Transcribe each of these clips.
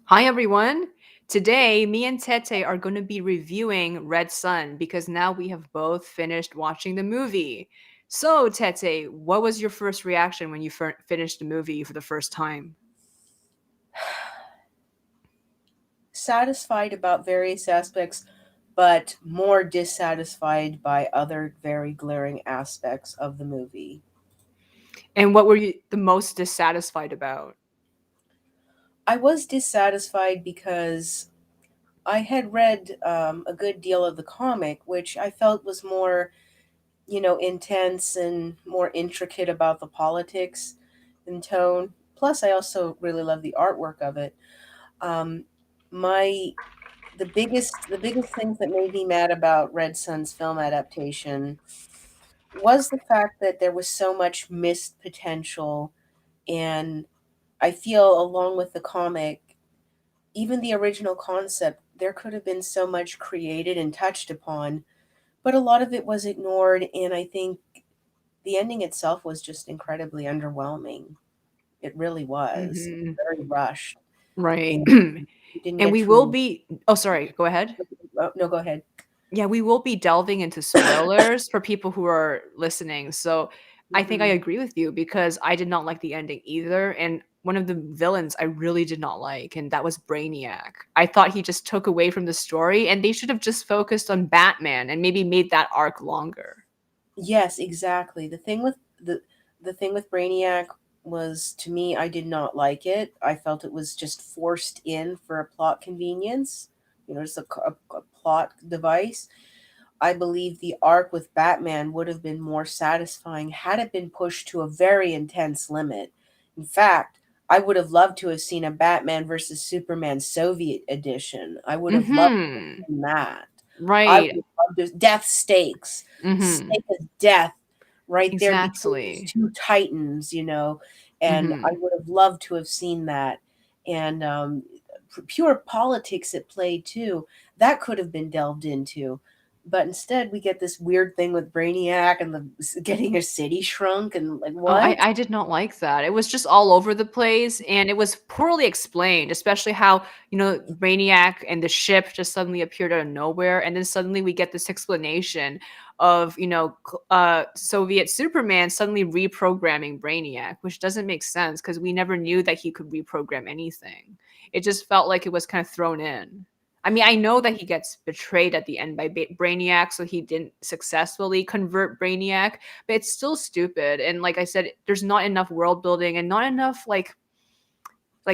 Hi everyone. Today, me and Tete are going to be reviewing Red Sun because now we have both finished watching the movie. So, Tete, what was your first reaction when you finished the movie for the first time? Satisfied about various aspects, but more dissatisfied by other very glaring aspects of the movie. And what were you the most dissatisfied about? I was dissatisfied because I had read a good deal of the comic, which I felt was more, intense and more intricate about the politics and tone. Plus, I also really love the artwork of it. Um, my the biggest things that made me mad about Red Son's film adaptation was the fact that there was so much missed potential, and I feel along with the comic, even the original concept, there could have been so much created and touched upon, but a lot of it was ignored, and I think the ending itself was just incredibly underwhelming. It really was. Hmm. Very rushed, Right. and you didn't And get we will to. be Oh, sorry, go ahead. Oh, no, go ahead. Yeah, we will be delving into spoilers for people who are listening. So I think I Hmm. agree with you because I did not like the ending either. And one of the villains I really did not like, and that was Brainiac. I thought he just took away from the story, and they should have just focused on Batman and maybe made that arc longer. Yes, exactly. The thing with Brainiac was, to me, I did not like it. I felt it was just forced in for a plot convenience. Just a plot device. I believe the arc with Batman would have been more satisfying had it been pushed to a very intense limit. In fact, I would have loved to have seen a Batman versus Superman Soviet edition. I would have loved to have Mhm. seen that. I would Right. have loved death stakes, Mhm. stake of death right there between these Exactly. two titans, and I Mhm. would have loved to have seen that. And pure politics at play too. That could have been delved into, but instead we get this weird thing with Brainiac and the getting a city shrunk and like Oh, I what? I did not like that. It was just all over the place, and it was poorly explained, especially how, Brainiac and the ship just suddenly appeared out of nowhere, and then suddenly we get this explanation of, Soviet Superman suddenly reprogramming Brainiac, which doesn't make sense because we never knew that he could reprogram anything. It just felt like it was kind of thrown in. I mean, I know that he gets betrayed at the end by Brainiac, so he didn't successfully convert Brainiac, but it's still stupid. And like I said, there's not enough world building and not enough like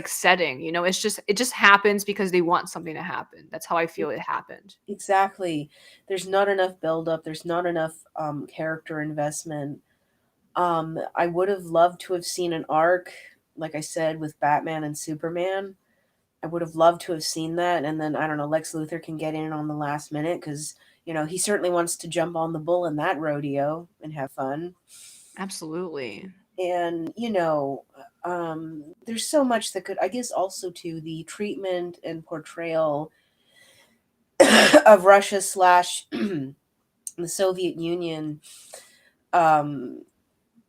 setting. It just happens because they want something to happen. That's how I feel it happened. Exactly. There's not enough build up. There's not enough character investment. I would have loved to have seen an arc, like I said, with Batman and Superman. I would have loved to have seen that, and then I don't know, Lex Luthor can get in on the last minute because he certainly wants to jump on the bull in that rodeo and have fun. Absolutely. And there's so much that could, I guess, also to the treatment and portrayal of Russia slash the Soviet Union. Um,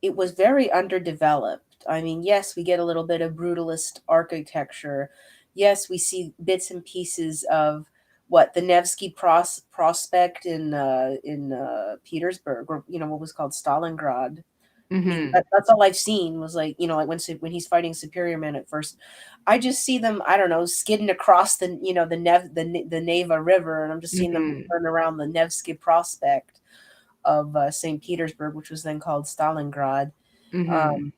it was very underdeveloped. I mean, yes, we get a little bit of brutalist architecture. Yes, we see bits and pieces of what the Nevsky prospect in Petersburg, or what was called Stalingrad. I mean, Hmm. that's all I've seen was like, like when he's fighting Superior Man at first. I just see them, I don't know, skidding across the Neva River, and I'm just seeing them Hmm. turn around the Nevsky Prospect of St. Petersburg, which was then called Stalingrad. Hmm. Um,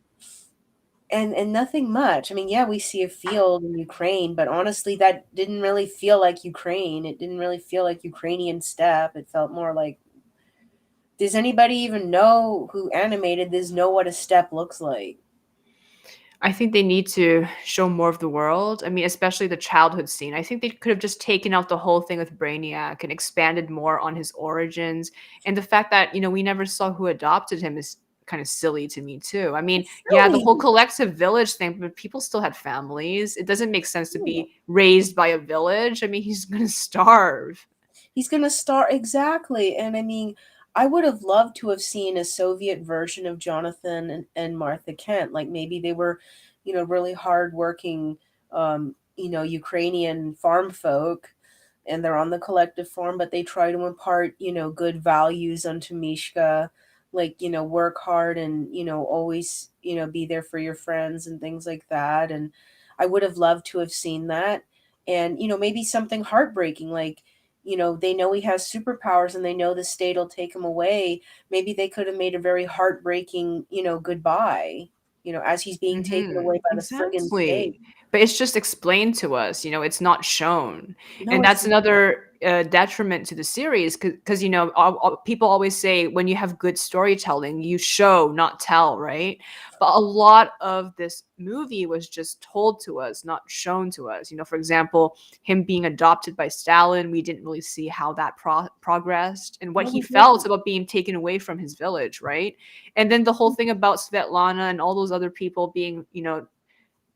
and nothing much. I mean, yeah, we see a field in Ukraine, but honestly, that didn't really feel like Ukraine. It didn't really feel like Ukrainian steppe. It felt more like, does anybody even know who animated this know what a steppe looks like? I think they need to show more of the world. I mean, especially the childhood scene. I think they could have just taken out the whole thing with Brainiac and expanded more on his origins. And the fact that, we never saw who adopted him is kind of silly to me too. I mean, It's yeah, the whole silly. collective village thing, but people still had families. It doesn't make sense to be raised by a village. I mean, he's going to starve. He's going to start exactly. And I mean, I would have loved to have seen a Soviet version of Jonathan and Martha Kent. Like maybe they were, really hardworking, Ukrainian farm folk, and they're on the collective farm, but they try to impart, good values unto Mishka, like, work hard and, always, be there for your friends and things like that. And I would have loved to have seen that. And, maybe something heartbreaking, like, they know he has superpowers and they know the state will take him away. Maybe they could have made a very heartbreaking, goodbye, as he's being taken away by the friggin' state. Exactly. But it's just explained to us, it's not shown. No, And it's that's not. another detriment to the series because, people always say when you have good storytelling, you show, not tell, right? But a lot of this movie was just told to us, not shown to us. For example, him being adopted by Stalin, we didn't really see how that progressed and what No, he we felt didn't. about being taken away from his village, right? And then the whole thing about Svetlana and all those other people being,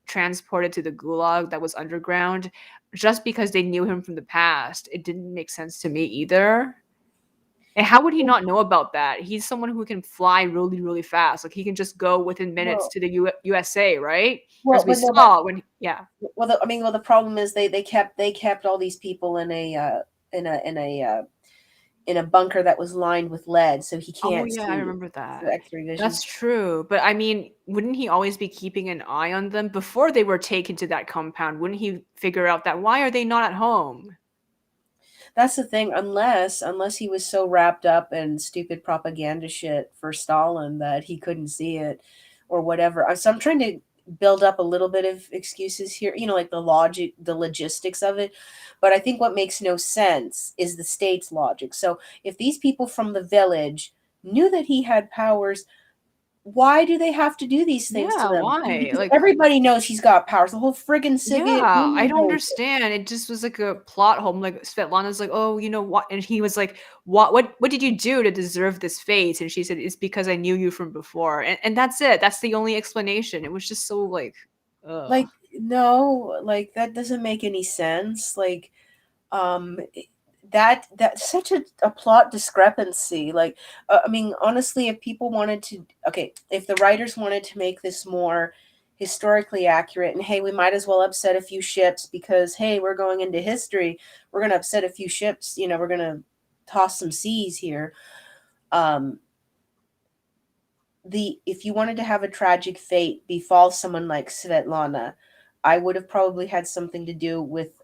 transported to the gulag that was underground just because they knew him from the past. It didn't make sense to me either. And how would he not know about that? He's someone who can fly really, really fast. Like he can just go within minutes Well, to the USA, right? well, As we but no, but saw when, yeah. the problem is they kept all these people in a in a in a uh, in a bunker that was lined with lead, so he Oh can't yeah, I see remember for that. X-ray vision. That's true. But I mean, wouldn't he always be keeping an eye on them before they were taken to that compound? Wouldn't he figure out that why are they not at home? That's the thing, unless he was so wrapped up in stupid propaganda shit for Stalin that he couldn't see it or whatever. So I'm trying to build up a little bit of excuses here, like the logistics of it. But I think what makes no sense is the state's logic. So if these people from the village knew that he had powers, why do they have to do these things to Yeah, them? why? Because Like, everybody knows he's got powers. The whole friggin' Soviet yeah, I Union don't knows it. understand. It just was like a plot hole. Like Svetlana's like, "Oh, you know what?" And he was like, What did you do to deserve this fate?" And she said, "It's because I knew you from before." And that's it. That's the only explanation. It was just so like, ugh. Like, no, like that doesn't make any sense. Like, um that's such a plot discrepancy. Like, I mean, honestly, if people wanted to, okay, if the writers wanted to make this more historically accurate, and hey, we might as well upset a few ships because hey, we're going into history, we're going to upset a few ships, we're going to toss some seas here. um the If you wanted to have a tragic fate befall someone like Svetlana, I would have probably had something to do with,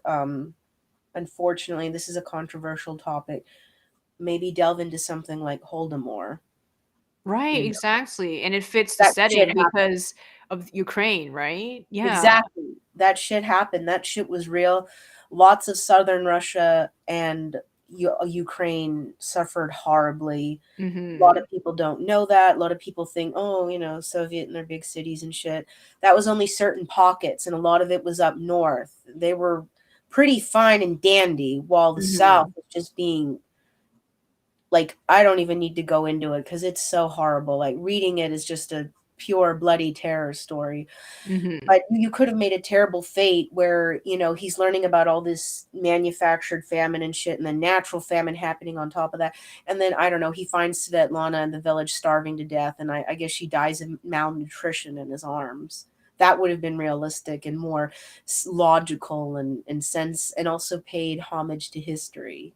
unfortunately, this is a controversial topic, maybe delve into something like Holdemore. Right, You know, exactly. And it fits the that shit setting happened. because of Ukraine, right? Yeah. Exactly. That shit happened. That shit was real. Lots of southern Russia and Ukraine suffered horribly. A lot of Mhm. people don't know that. A lot of people think, oh, Soviet in their big cities and shit. That was only certain pockets, and a lot of it was up north. They were pretty fine and dandy, while the South Mhm. was just being like, I don't even need to go into it because it's so horrible. Like, reading it is just a pure bloody terror story. Mhm. But you could have made a terrible fate where, he's learning about all this manufactured famine and shit, and then natural famine happening on top of that. And then, I don't know, he finds Svetlana in the village starving to death, and I guess she dies of malnutrition in his arms. That would have been realistic and more logical and sense, and also paid homage to history.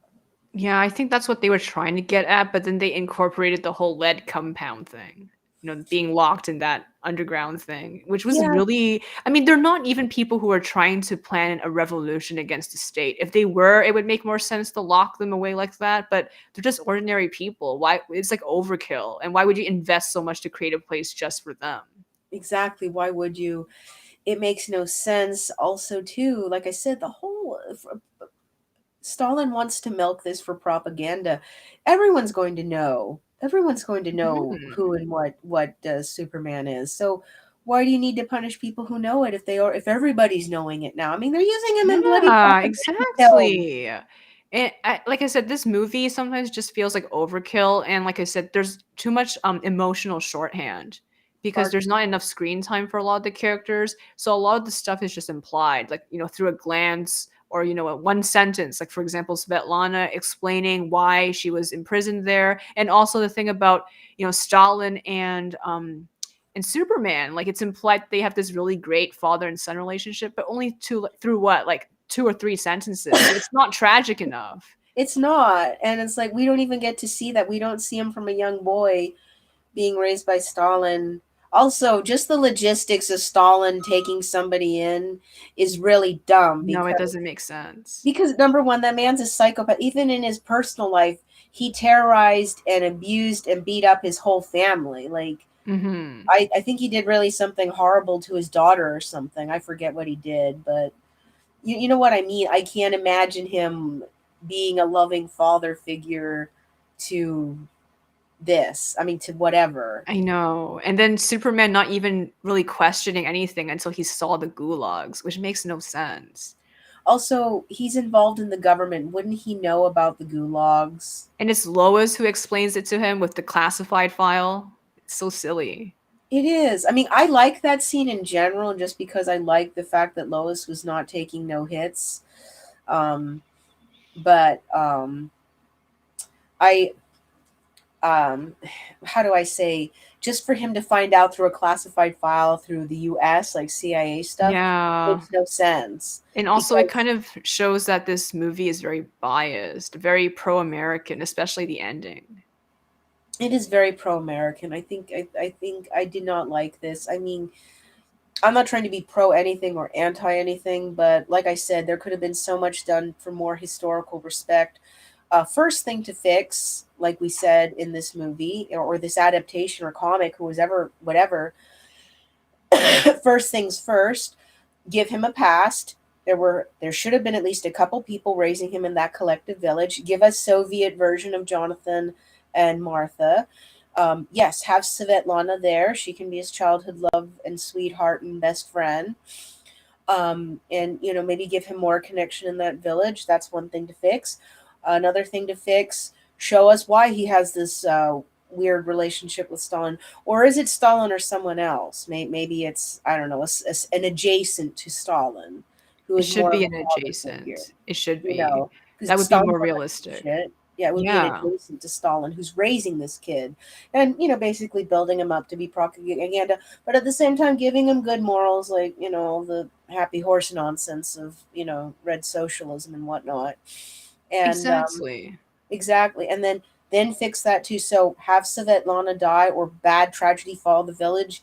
Yeah, I think that's what they were trying to get at, but then they incorporated the whole lead compound thing. Being locked in that underground thing, which was Yeah, really, I mean, they're not even people who are trying to plan a revolution against the state. If they were, it would make more sense to lock them away like that, but they're just ordinary people. Why it's like overkill. And why would you invest so much to create a place just for them? exactly. Why would you? It makes no sense. Also, too, like I said, the whole Stalin wants to milk this for propaganda. Everyone's going to know. Everyone's going to know Mhm. who and what Superman is. So why do you need to punish people who know it if everybody's knowing it now? I mean, they're using him in bloody Yeah, propaganda films. exactly. And like I said, this movie sometimes just feels like overkill. And like I said, there's too much emotional shorthand because Far there's not enough screen time for a lot of the characters. So a lot of the stuff is just implied, like through a glance or one sentence. Like for example, Svetlana explaining why she was imprisoned there, and also the thing about Stalin and and Superman. Like it's implied they have this really great father and son relationship, but only through what, like 2 or 3 sentences. So it's not tragic enough. It's not. And it's like we don't even get to see that. We don't see him from a young boy being raised by Stalin. Also, just the logistics of Stalin taking somebody in is really dumb No, it doesn't make sense. because number one, that man's a psychopath. Even in his personal life, he terrorized and abused and beat up his whole family. Like Hmm. I think he did really something horrible to his daughter or something. I forget what he did, but you know what I mean. I can't imagine him being a loving father figure to this. I mean, to whatever. I know. And then Superman not even really questioning anything until he saw the gulags, which makes no sense. Also, he's involved in the government. Wouldn't he know about the gulags? And it's Lois who explains it to him with the classified file. It's so silly. It is. I mean, I like that scene in general just because I like the fact that Lois was not taking no hits. Um, but I, um, how do I say, just for him to find out through a classified file through the US, like CIA stuff, Yeah. makes no sense. And also, it Because kind of shows that this movie is very biased, very pro American, especially the ending. it is very pro-American. I think I did not like this. I mean, I'm not trying to be pro anything or anti anything, but like I said, there could have been so much done for more historical respect. First thing to fix, like we said in this movie or this adaptation or comic, who was ever whatever. First things first, give him a past. There should have been at least a couple people raising him in that collective village. Give us Soviet version of Jonathan and Martha. Yes, have Svetlana there. She can be his childhood love and sweetheart and best friend. And maybe give him more connection in that village. That's one thing to fix. Another thing to fix: show us why he has this weird relationship with Stalin, or is it Stalin or someone else? Maybe it's, I don't know, an adjacent to Stalin, who It is should more of be a an father figure. adjacent. It should You be. know, because That would be Stalin's more not that realistic. shit. Yeah, it would be an Yeah, adjacent to Stalin who's raising this kid and, basically building him up to be propaganda, but at the same time giving him good morals, like, the happy horse nonsense of, red socialism and whatnot. And exactly. exactly. And then fix that too. So have Svetlana die or bad tragedy fall the village,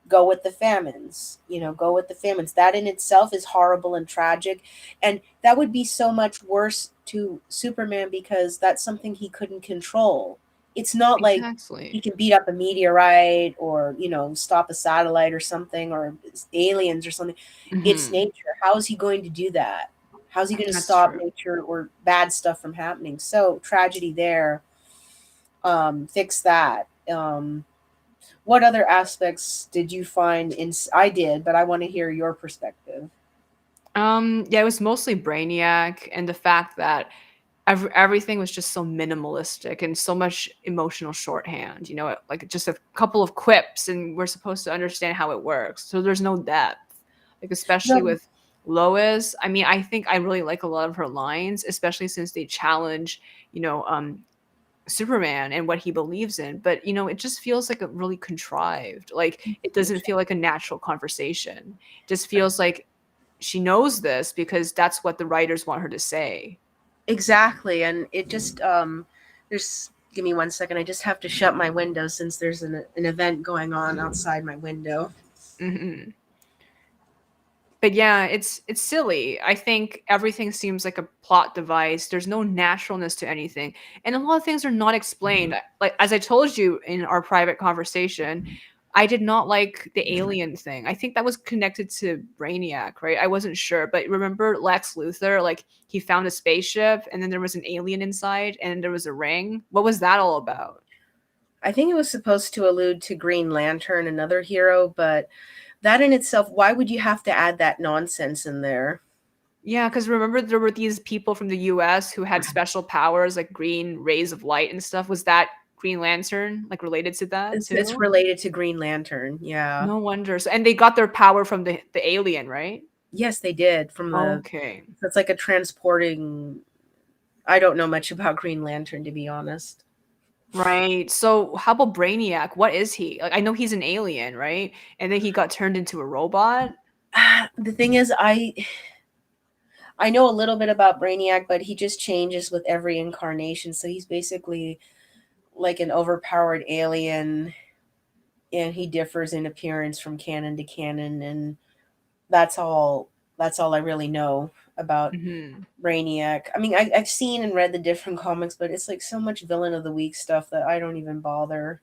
go with the famines. Go with the famines. That in itself is horrible and tragic, and that would be so much worse to Superman because that's something he couldn't control. It's not like he Exactly. can beat up a meteorite or stop a satellite or something, or aliens or something. It's Hmm. nature. How is he going to do that? How's he going to That's stop true. nature or bad stuff from happening? So tragedy there. Fix that. What other aspects did you find in? I did, but I want to hear your perspective. Yeah, it was mostly Brainiac and the fact that everything was just so minimalistic and so much emotional shorthand. Like just a couple of quips, and we're supposed to understand how it works. So there's no depth, like especially No, with Lois. I mean, I think I really like a lot of her lines, especially since they challenge, you know, um, Superman and what he believes in. But it just feels like a really contrived. Like it doesn't feel like a natural conversation. It just feels like she knows this because that's what the writers want her to say. exactly, and it just there's. Give me 1 second. I just have to shut my window since there's an event going on outside my window. Hmm. But yeah, it's silly. I think everything seems like a plot device. There's no naturalness to anything, and a lot of things are not explained. Like as I told you in our private conversation, I did not like the alien thing. I think that was connected to Brainiac, right? I wasn't sure, but remember Lex Luthor? Like he found a spaceship, and then there was an alien inside, and there was a ring. What was that all about? I think it was supposed to allude to Green Lantern, another hero, but that in itself, why would you have to add that nonsense in there? Yeah, because remember there were these people from the US who had special powers like green rays of light and stuff. Was that Green Lantern like related to that It's too? related to Green Lantern, yeah. No wonder. So, and they got their power from the alien, right? Yes, they did. From the Okay. That's like a transporting. I don't know much about Green Lantern, to be honest. Right. So how about Brainiac? What is he? Like I know he's an alien, right? And then he got turned into a robot. The thing is, I know a little bit about Brainiac, but he just changes with every incarnation. So he's basically like an overpowered alien, and he differs in appearance from canon to canon, and that's all. That's all I really know about Mhm. Brainiac. I mean, I've seen and read the different comics, but it's like so much villain of the week stuff that I don't even bother.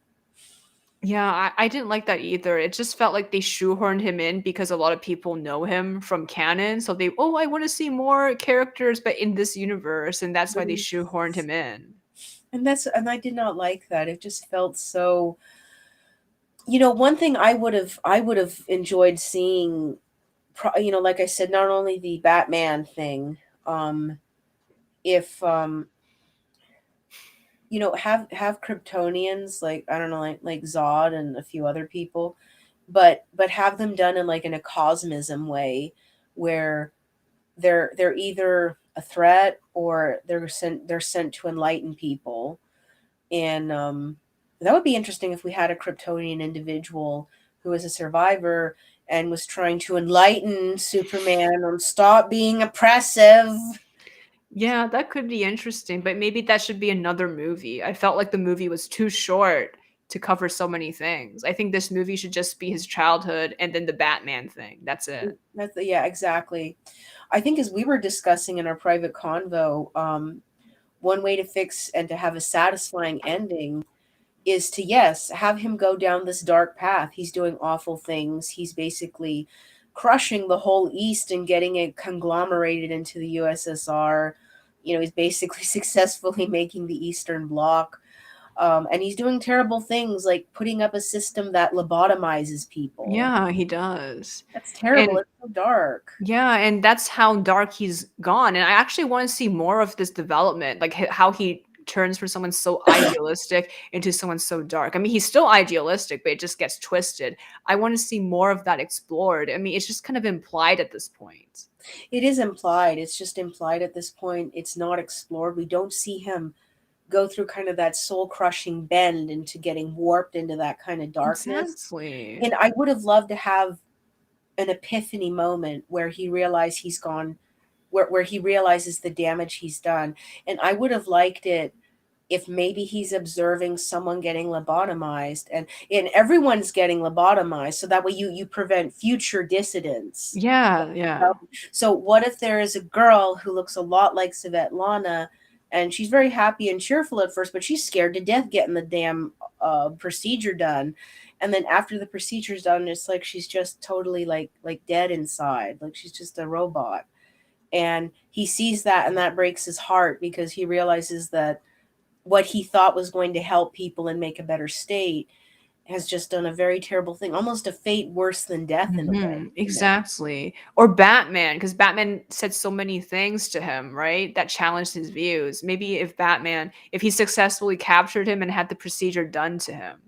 Yeah, I didn't like that either. It just felt like they shoehorned him in because a lot of people know him from canon. So they, oh, I want to see more characters, but in this universe. And that's why they shoehorned him in. And I did not like that. It just felt so. One thing I would have enjoyed seeing, like I said, not only the Batman thing, um, if have Kryptonians, like, I don't know, like Zod and a few other people, but have them done in like in a cosmism way, where they're either a threat or they're sent to enlighten people. And that would be interesting if we had a Kryptonian individual who was a survivor and was trying to enlighten Superman on stop being oppressive. Yeah, that could be interesting, but maybe that should be another movie. I felt like the movie was too short to cover so many things. I think this movie should just be his childhood and then the Batman thing. That's it. Yeah, exactly. I think, as we were discussing in our private convo, one way to fix and to have a satisfying ending is to, yes, have him go down this dark path. He's doing awful things. He's basically crushing the whole East and getting it conglomerated into the USSR. He's basically successfully making the Eastern Bloc. And he's doing terrible things like putting up a system that lobotomizes people. Yeah, he does. That's terrible. And It's so dark. yeah, and that's how dark he's gone, and I actually wanna see more of this development, like, how he turns from someone so idealistic into someone so dark. I mean, he's still idealistic, but it just gets twisted. I wanna see more of that explored. I mean, it's just kind of implied at this point. It is implied. It's just implied at this point. It's not explored. We don't see him go through kind of that soul crushing bend into getting warped into that kind of darkness. Exactly. And I would have loved to have an epiphany moment where he realized he's gone, where he realizes the damage he's done. And I would have liked it if maybe he's observing someone getting lobotomized, and everyone's getting lobotomized, so that way you prevent future dissidents. Yeah, yeah. So what if there is a girl who looks a lot like Svetlana, and she's very happy and cheerful at first, but she's scared to death getting the damn procedure done. And then after the procedure's done, it's like she's just totally like dead inside, like she's just a robot. And he sees that, and that breaks his heart because he realizes that what he thought was going to help people and make a better state has just done a very terrible thing, almost a fate worse than death in a way. Mhm, exactly. Or Batman, because Batman said so many things to him, right? That challenged his views. Maybe if he successfully captured him and had the procedure done to him.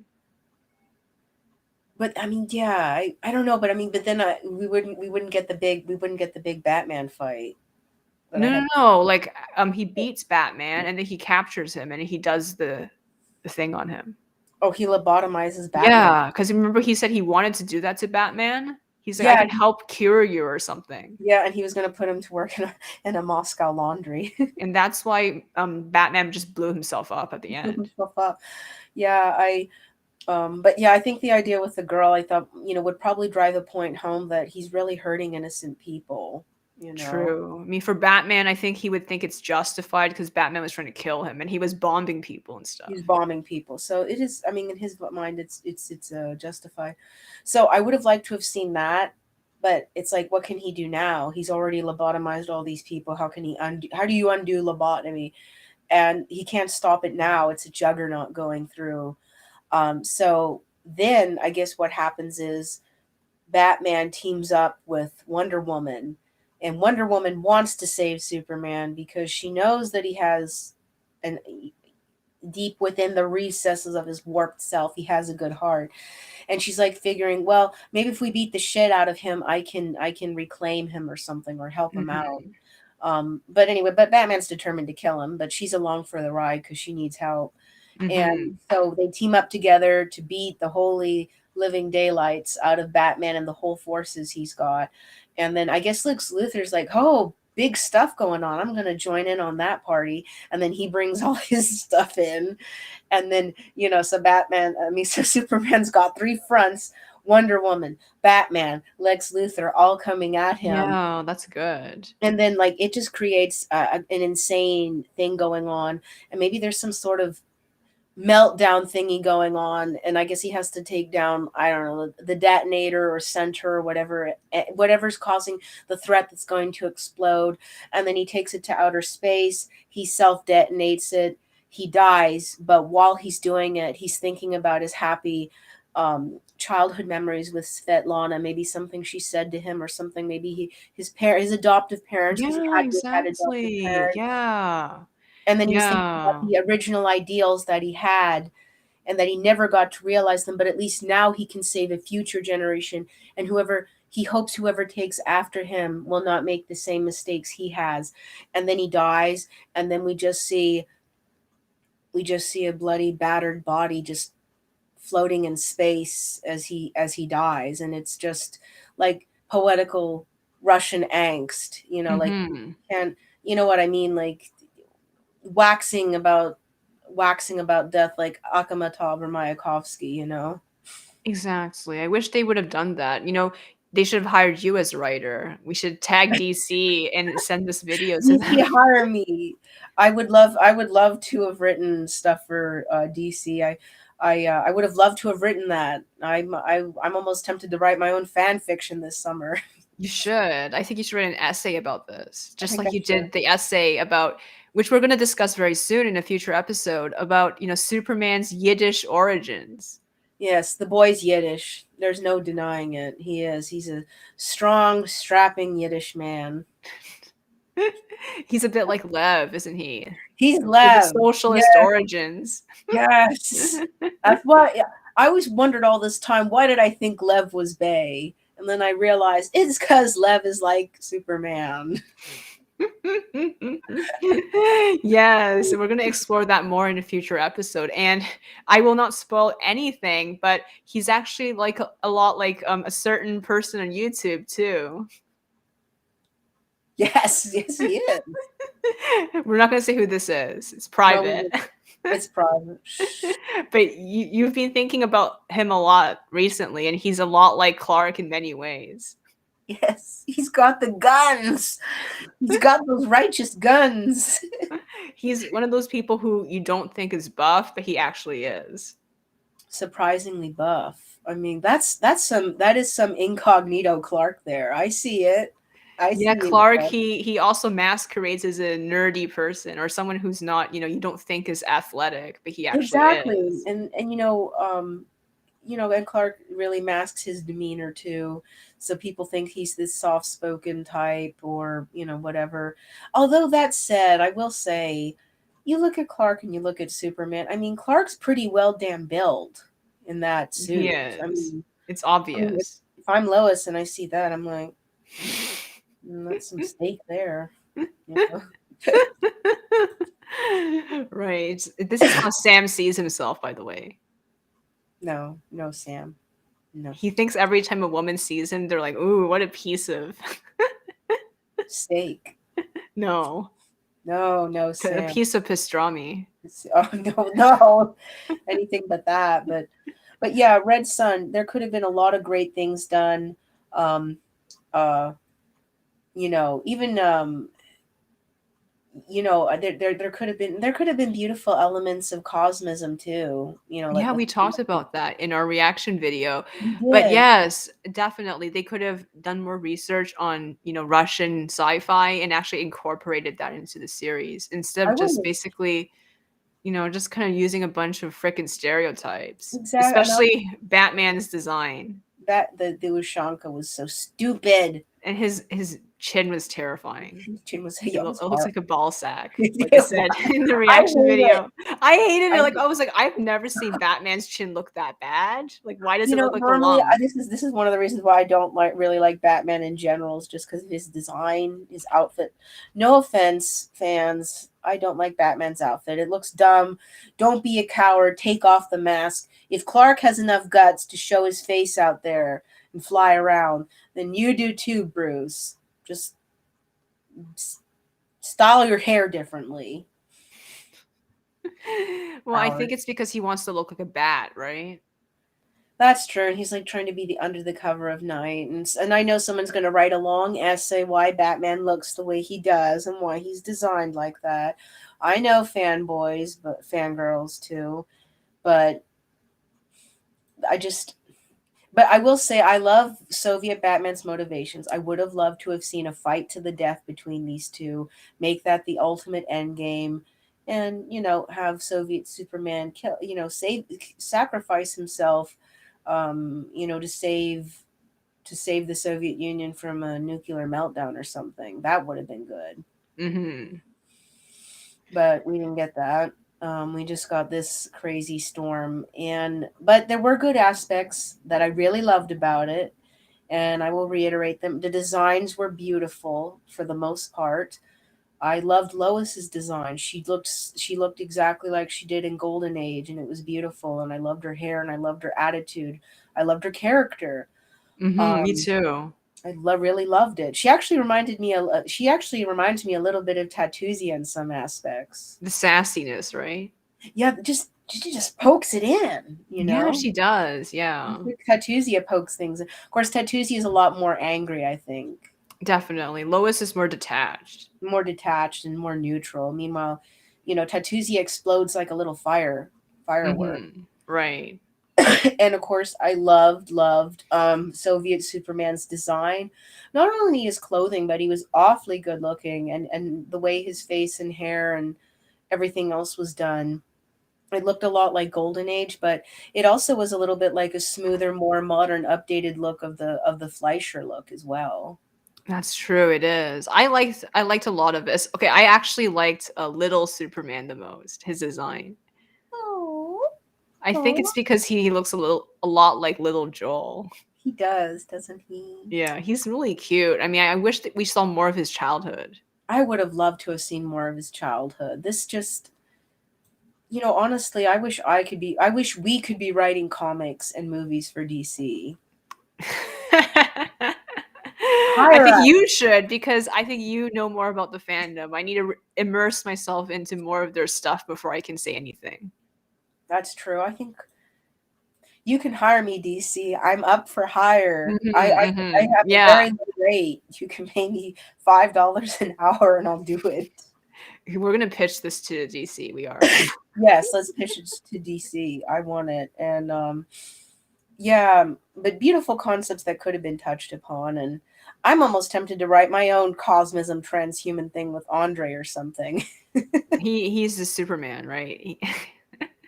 But I mean, yeah, I don't know, but I mean, but then we wouldn't get the big Batman fight that I No, no, had. no. Like, he beats Batman and then he captures him and he does the thing on him. Oh, he lobotomizes Batman. Yeah, because remember he said he wanted to do that to Batman? He's like, I Yeah, can help cure you or something. yeah, and he was gonna put him to work in a Moscow laundry. And that's why Batman just blew himself up at the end. Yeah, but yeah, I think the idea with the girl, I thought, would probably drive the point home that he's really hurting innocent people. You know, True. I mean, for Batman, I think he would think it's justified because Batman was trying to kill him and he was bombing people and he's stuff. bombing people, so it is. I mean, in his mind, it's justified. So I would have liked to have seen that, but it's like, what can he do now? He's already lobotomized all these people. How can he undo? How do you undo lobotomy? And he can't stop it now. It's a juggernaut going through. So then I guess what happens is Batman teams up with Wonder Woman, and Wonder Woman wants to save Superman because she knows that he has an deep within the recesses of his warped self, he has a good heart. And she's like figuring, well, maybe if we beat the shit out of him, I can reclaim him or something, or help him out. Mhm. But anyway, but Batman's determined to kill him, but she's along for the ride because she needs help. And Mhm. so they team up together to beat the holy living daylights out of Batman and the whole forces he's got. And then I guess Lex Luthor's like, oh, big stuff going on. I'm going to join in on that party. And then he brings all his stuff in. And then, so so Superman's got three fronts: Wonder Woman, Batman, Lex Luthor, all coming at him. Yeah, that's good. And then, like, it just creates an insane thing going on. And maybe there's some sort of meltdown thingy going on, and I guess he has to take down, I don't know, the detonator or center or whatever, whatever's causing the threat that's going to explode. And then he takes it to outer space, he self detonates it, he dies, but while he's doing it, he's thinking about his happy childhood memories with Svetlana, maybe something she said to him, or something, maybe his adoptive parents, because Yeah, he had adoptive exactly. parents. Yeah. And then he was thinking about Yeah. the original ideals that he had, and that he never got to realize them, but at least now he can save a future generation, and whoever takes after him will not make the same mistakes he has. And then he dies, and then we just see a bloody battered body just floating in space as he dies, and it's just like poetical Russian angst, like, Mhm. and you know what I mean, like waxing about death, like Akhmatov or Mayakovsky. Exactly. I wish they would have done that. They should have hired you as a writer. We should tag DC and send this video to DC, them. hire me. I would love to have written stuff for DC. I would have loved to have written that. I'm almost tempted to write my own fan fiction this summer. You should. I think you should write an essay about this, I just think like I you should. did the essay about which we're going to discuss very soon in a future episode about, Superman's Yiddish origins. Yes, the boy's Yiddish. There's no denying it. He is. He's a strong, strapping Yiddish man. He's a bit like Lev, isn't he? He's With the Lev. socialist Yes, origins. yes. That's why, yeah, I always wondered all this time, why did I think Lev was Bay? And then I realized it's because Lev is like Superman. Yes, we're going to explore that more in a future episode. And I will not spoil anything, but he's actually like a lot like a certain person on YouTube too. Yes, yes, he is. We're not going to say who this is. It's No, we private. would. It's private. Shh. But you've been thinking about him a lot recently, and he's a lot like Clark in many ways. Yes, he's got the guns. He's got those righteous guns. He's one of those people who you don't think is buff, but he actually is. Surprisingly buff. I mean, that is some incognito Clark there. I see it. I Yeah, see it. Clark, Clark. he also masquerades as a nerdy person or someone who's not, you don't think is athletic, but he actually Exactly. is. And Clark really masks his demeanor too, so people think he's this soft-spoken type, or whatever. Although that said, I will say, you look at Clark and you look at Superman. I mean, Clark's pretty well damn built in that He suit. I is. mean, It's if, obvious. if I'm Lois and I see that, I'm like, that's some steak there. You know? Right. This is how Sam sees himself, by the way. No, no, Sam, no He thinks every time a woman sees him, they're like, "Ooh, what a piece of." steak. No, No, no, a Sam. piece of pastrami. Oh, no, no, anything but that. But yeah, Red Sun. There could have been a lot of great things done. Um, uh, even there could have been beautiful elements of cosmism too. Like Yeah, with we talked about that in our reaction video. we But did. yes, definitely they could have done more research on, Russian sci-fi and actually incorporated that into the series instead I of just wouldn't basically, just kind of using a bunch of freaking stereotypes, exactly. And especially Batman's design. the Ushanka was so stupid. And his chin was terrifying. Chin was It, yeah, it was it looks hard. like a ball sack, like I It said was. in the I reaction hate it. video. I hated it. I Like I was like, I've never seen Batman's chin look that bad. Like, why does it look like a Normally, lump? this is one of the reasons why I don't really like Batman in general, is just because of his design, his outfit. No offense, fans. I don't like Batman's outfit. It looks dumb. Don't be a coward. Take off the mask. If Clark has enough guts to show his face out there and fly around, then you do too, Bruce. Just style your hair differently, Well, I Howard. think it's because he wants to look like a bat, right? That's true. And he's like trying to be the under the cover of night, and I know someone's going to write a long essay why Batman looks the way he does and why he's designed like that. I know fanboys, but fangirls too. But I just But I will say, I love Soviet Batman's motivations. I would have loved to have seen a fight to the death between these two, make that the ultimate end game, and have Soviet Superman kill, sacrifice himself, to save the Soviet Union from a nuclear meltdown or something. That would have been good, Mm-hmm. but we didn't get that. We just got this crazy storm, but there were good aspects that I really loved about it, and I will reiterate them. The designs were beautiful for the most part. I loved Lois's design. She looked exactly like she did in Golden Age, and it was beautiful. And I loved her hair, and I loved her attitude. I loved her character. Mm-hmm. Me Um, too. really loved it. She actually reminds me a little bit of Tatuzia in some aspects. The sassiness, right? Yeah, just she just pokes it in, you Yeah, know. she does. I Yeah, think Tatuzia pokes things. Of course, Tatuzia is a lot more angry. I think definitely. Lois is more detached. more detached and more neutral. Meanwhile, Tatuzia explodes like a little firework. Mm-hmm. Right. And of course, I loved Soviet Superman's design. Not only his clothing, but he was awfully good looking, and the way his face and hair and everything else was done. It looked a lot like Golden Age, but it also was a little bit like a smoother, more modern, updated look of the Fleischer look as well. That's true. It is. I liked a lot of this. Okay, I actually liked Little Superman the most. His design. Oh, I think oh, it's because he looks a lot like Little Joel. he does, doesn't he? Yeah, he's really cute. I mean, I wish that we saw more of his childhood. I would have loved to have seen more of his childhood. This just, honestly, I wish we could be writing comics and movies for DC. I Hire think us. you should because I think you know more about the fandom. I need to immerse myself into more of their stuff before I can say anything. That's true. I think you can hire me, DC. I'm up for hire. I Mhm, I, I mhm. have a Yeah, very low rate. You can pay me $5 an hour, and I'll do it. we're gonna pitch this to DC. We are. Yes, let's pitch it to DC. I want it, and yeah, but beautiful concepts that could have been touched upon, and I'm almost tempted to write my own cosmism transhuman thing with Andre or something. He's the Superman, right?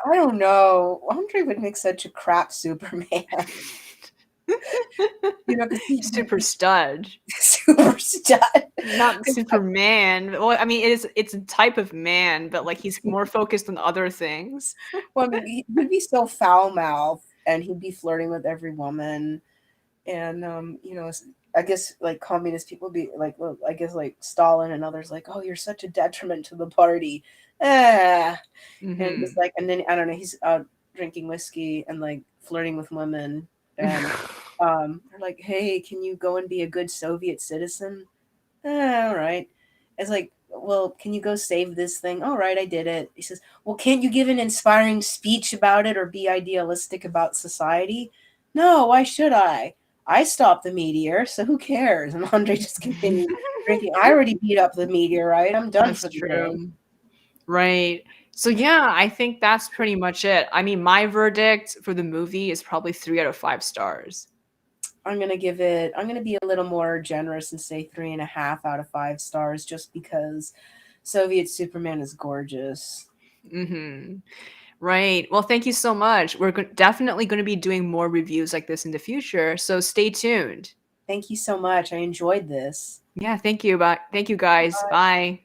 I don't know. Andre would make such a crap Superman, because Super stud. super stud. Not Superman. Well, I mean, it's a type of man, but like he's more focused on other things. Well, I mean, he'd be so foul mouthed, and he'd be flirting with every woman, and I guess like communist people be like, well, I guess like Stalin and others like, oh, you're such a detriment to the party, ah, and just Mhm. like, and then I don't know, he's out drinking whiskey and like flirting with women, and they're like, hey, can you go and be a good Soviet citizen? All right. It's like, well, can you go save this thing? All right, I did it. He says, well, can't you give an inspiring speech about it or be idealistic about society? No, why should I? I stopped the meteor, so who cares? And Andre just continued drinking. I already beat up the meteorite. I'm done That's for the day. true. Right. So yeah, I think that's pretty much it. I mean, my verdict for the movie is probably 3 out of 5 stars. I'm gonna be a little more generous and say 3.5 out of 5 stars just because Soviet Superman is gorgeous. Mhm. Right. Well, thank you so much. We're definitely going to be doing more reviews like this in the future, so stay tuned. Thank you so much. I enjoyed this. Yeah, thank you. Bye. Thank you guys. Bye.